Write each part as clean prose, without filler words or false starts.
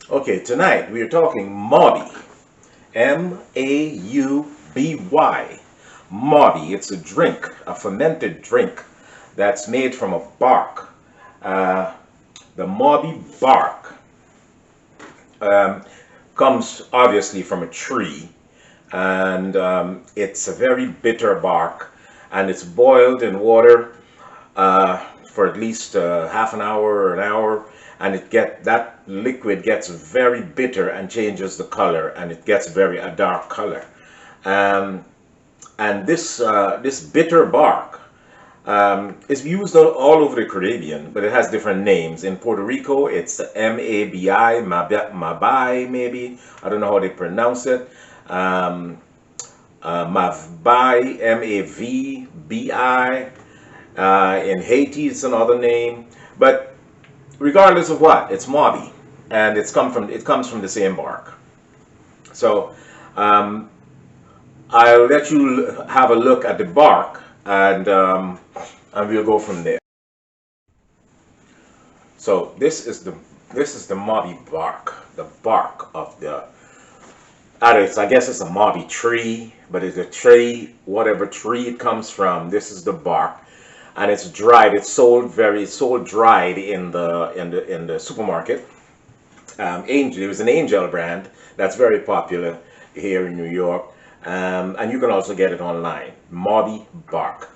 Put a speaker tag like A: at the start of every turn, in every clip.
A: Okay, tonight we are talking Mauby. Mauby. Mauby. It's a drink, a fermented drink that's made from a bark. Uh, the Mauby bark um, comes obviously from a tree, and it's a very bitter bark, and it's boiled in water for at least half an hour or an hour, and that liquid gets very bitter and changes the color, and it gets a dark color. Um, and this bitter bark is used all over the Caribbean, but it has different names. In Puerto Rico, it's Mabi, Mabai, maybe. I don't know how they pronounce it. Um, Mavbi, Mavbi. In Haiti, it's another name. But regardless of what, it's Mauby, and it comes from the same bark. So um, I'll let you have a look at the bark, and we'll go from there. So this is the Mauby bark, the bark of the. I guess it's a Mauby tree, but it's a tree, whatever tree it comes from. This is the bark, and it's dried. It's sold dried in the supermarket. Angel, it was an Angel brand that's very popular here in New York, and you can also get it online. Mauby Bark.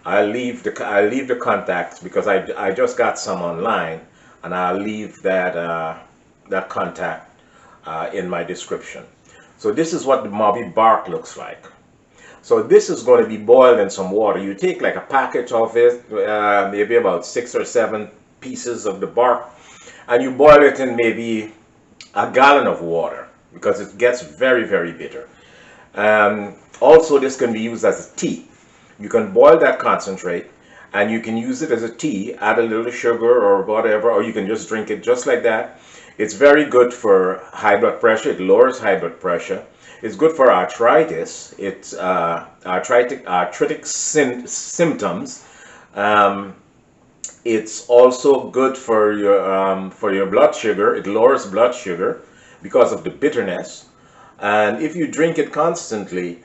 A: I'll leave the contacts because I just got some online, and I'll leave that contact in my description. So this is what the Mauby Bark looks like. So this is going to be boiled in some water. You take like a package of it, maybe about 6 or 7 pieces of the bark, and you boil it in maybe a gallon of water because it gets very, very bitter. Also, this can be used as a tea. You can boil that concentrate and you can use it as a tea, add a little sugar or whatever, or you can just drink it just like that. It's very good for high blood pressure. It lowers high blood pressure. It's good for arthritis. It's arthritic symptoms. Um, it's also good for your blood sugar. It lowers blood sugar because of the bitterness. And if you drink it constantly,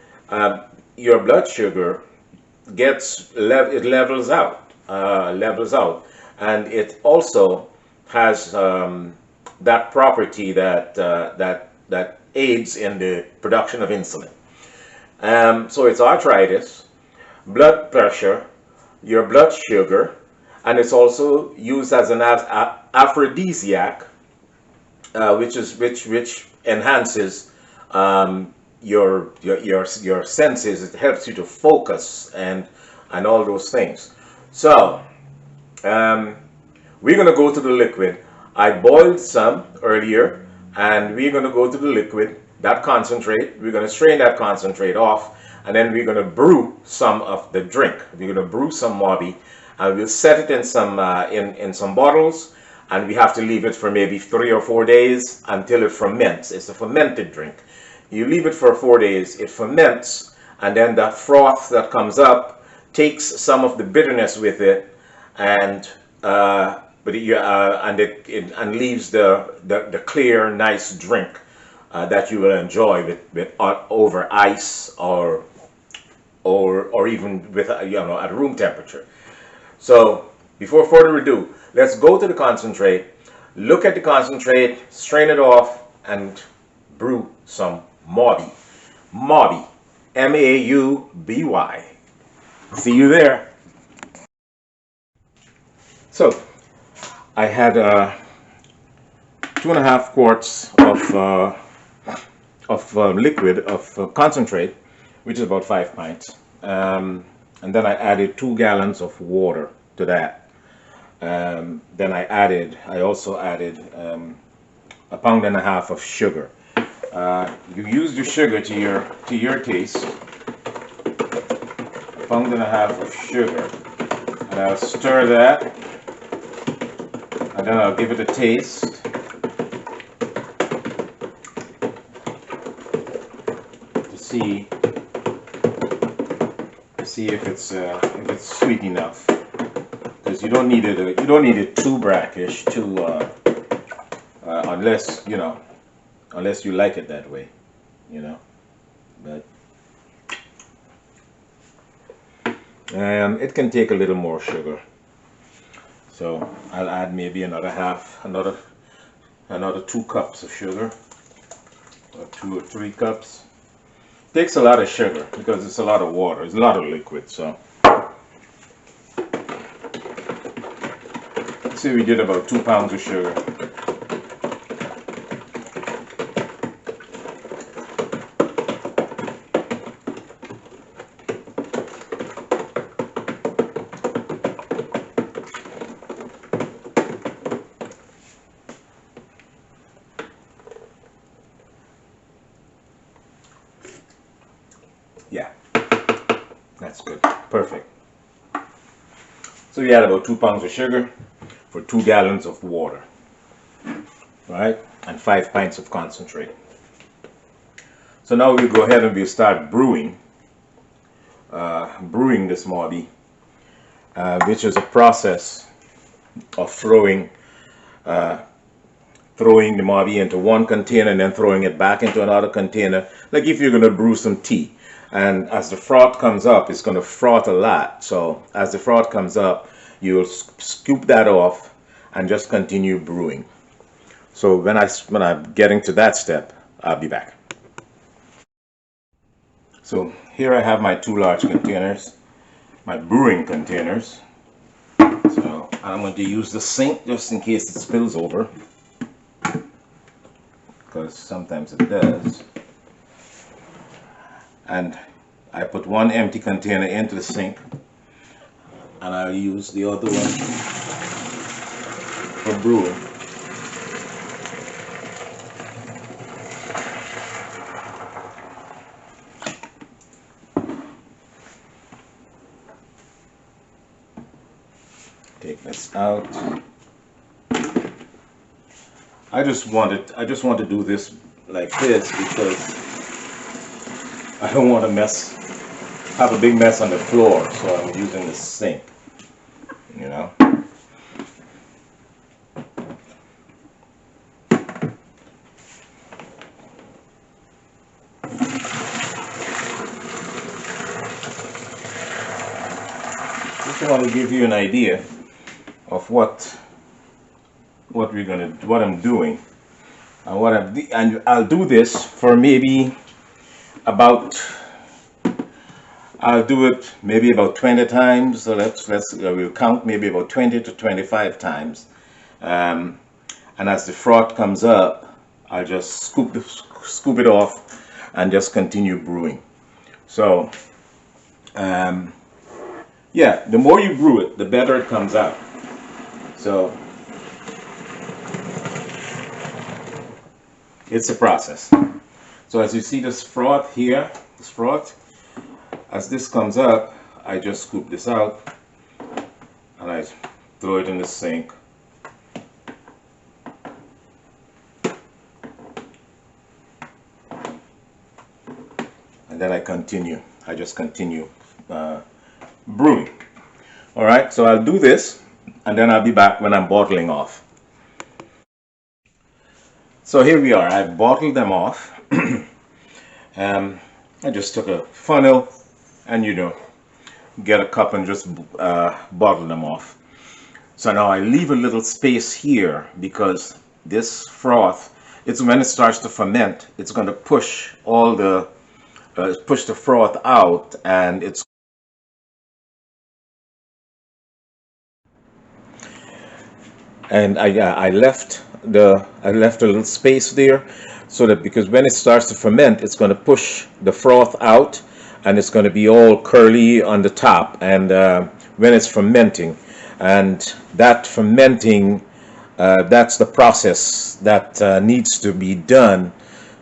A: your blood sugar it levels out, and it also has that property that aids in the production of insulin. So it's arthritis, blood pressure, your blood sugar, and it's also used as an aphrodisiac, which enhances your senses. It helps you to focus and all those things. So um, we're going to go to the liquid. I boiled some earlier, and we're going to go to the liquid, that concentrate. We're going to strain that concentrate off, and then we're going to brew some of the drink. We're going to brew some Mauby, and we'll set it in some bottles, and we have to leave it for maybe 3 or 4 days until it ferments. It's a fermented drink. You leave it for 4 days, it ferments, and then that froth that comes up takes some of the bitterness with it, and and leaves the clear, nice drink that you will enjoy with over ice or even with at room temperature. So before further ado, let's go to the concentrate, look at the concentrate, strain it off, and brew some Mauby. Mauby. Mauby. See you there. So I had 2.5 quarts of liquid of concentrate, which is about 5 pints, and then I added 2 gallons of water to that. Then I also added 1.5 pounds of sugar. You use the sugar to your taste. 1.5 pounds of sugar, and I'll stir that, and then I'll give it a taste. To see if it's sweet enough, because you don't need it too brackish, too unless unless you like it that way, but it can take a little more sugar. So I'll add maybe another 2 cups of sugar, or 2 or 3 cups. Takes a lot of sugar because it's a lot of water, it's a lot of liquid. So let's say we did about 2 pounds of sugar. Yeah, that's good. Perfect. So we add about 2 pounds of sugar for 2 gallons of water, right? And 5 pints of concentrate. So now we'll go ahead and we'll start brewing this Mauby, which is a process of throwing the Mauby into one container and then throwing it back into another container, like if you're going to brew some tea. And as the froth comes up, it's going to froth a lot. So as the froth comes up, you'll scoop that off and just continue brewing. So when I'm getting to that step, I'll be back. So here I have my 2 large containers, my brewing containers. So I'm going to use the sink just in case it spills over, because sometimes it does. And I put 1 empty container into the sink, and I'll use the other one for brewing. Take this out. I just want to do this like this because I don't want to have a big mess on the floor, so I'm using the sink, Just want to give you an idea of what I'm doing, and I'll do this for maybe I'll do it maybe about 20 times. So we'll count maybe about 20 to 25 times. And as the froth comes up, I'll just scoop it off and just continue brewing. So yeah, the more you brew it, the better it comes out. So it's a process. So as you see this froth here, as this comes up, I just scoop this out and I throw it in the sink. And then I just continue brewing. All right, so I'll do this and then I'll be back when I'm bottling off. So here we are, I've bottled them off. I just took a funnel and get a cup and just bottle them off. So now I leave a little space here because this froth, when it starts to ferment, it's going to push push the froth out, and I left a little space there, so that because when it starts to ferment, it's going to push the froth out and it's going to be all curly on the top, and when it's fermenting, and that fermenting, that's the process that needs to be done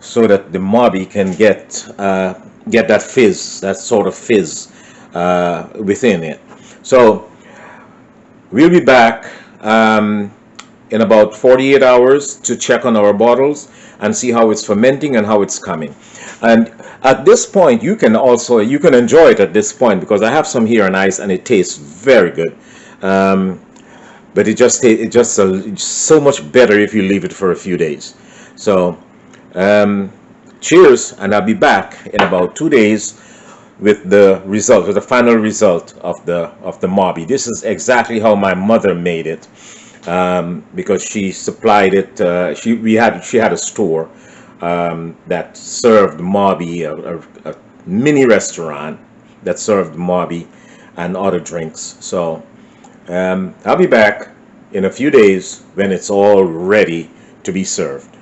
A: so that the Mauby can get that fizz, that sort of fizz within it. So we'll be back in about 48 hours to check on our bottles and see how it's fermenting and how it's coming. And at this point, you can enjoy it at this point, because I have some here on ice and it tastes very good. but it's so much better if you leave it for a few days. So um, cheers, and I'll be back in about 2 days with with the final result of the Mauby. This is exactly how my mother made it, because she supplied it. She had a store that served Mauby, a mini restaurant that served Mauby and other drinks. So I'll be back in a few days when it's all ready to be served.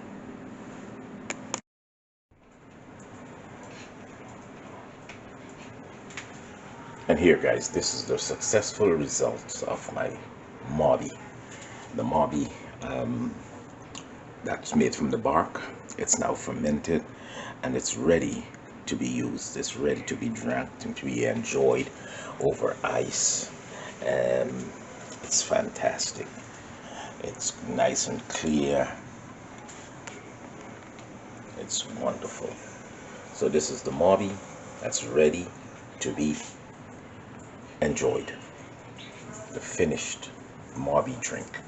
A: And here, guys, this is the successful results of my Mauby. The Mauby that's made from the bark. It's now fermented and it's ready to be used. It's ready to be drank and to be enjoyed over ice. It's fantastic. It's nice and clear. It's wonderful. So this is the Mauby that's ready to be enjoyed. The finished Mauby drink.